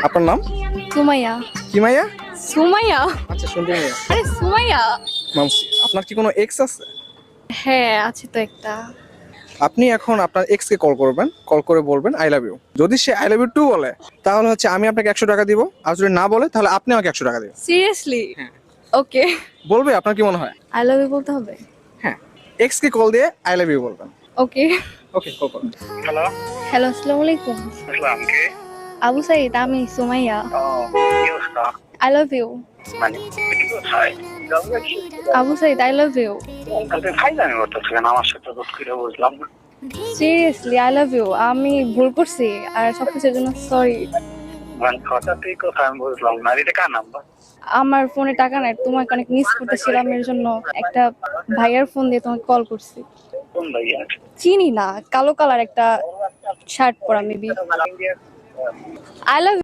আপনার নাম? সুমাইয়া। কি মাইয়া? সুমাইয়া? আচ্ছা, সুন্দর মাইয়া। আরে সুমাইয়া। মামসি, আপনার কি কোনো এক্স আছে? হ্যাঁ, আছে তো একটা। আপনি এখন আপনার এক্স কে কল করবেন, কল করে বলবেন আই লাভ ইউ। যদি say I love you two বলে তাহলে হচ্ছে আমি আপনাকে 100 টাকা দিব, আর যদি না বলে তাহলে আপনি আমাকে 100 টাকা দিবেন। সিরিয়াসলি? হ্যাঁ। ওকে। বলবে? আপনার কি মনে হয়? আই লাভ ইউ বলতে হবে? হ্যাঁ, এক্স কে কল দিয়ে আই লাভ ইউ বলবেন। ওকে। ওকে, কল করুন। হ্যালো, হ্যালো, আসসালামু আলাইকুম। আসসালাম কে? আবু সাইদ, আমি সুমাইয়া। ও, কি অবস্থা? I love you. মানে তুমি কোথায়? Abu Saeed, I love you. তাহলে ফাইজলামি করতেছিলেন আমার সাথে, হুট করে বুঝলাম না। Seriously I love you. আমি ভুল করছি আর সবকিছুর জন্য সরি। মানে হঠাৎই কোথায় আমি বুঝলাম না। আর এটা কার নাম্বার? আমার ফোনে টাকা নাই, তোমাকে অনেক মিস করতেছিলাম, এর জন্য একটা ভাইয়ার ফোন দিয়ে তোমাকে কল করছি। কোন ভাইয়া? চিনি না, কালো কালার একটা শার্ট পরা মেবি। I love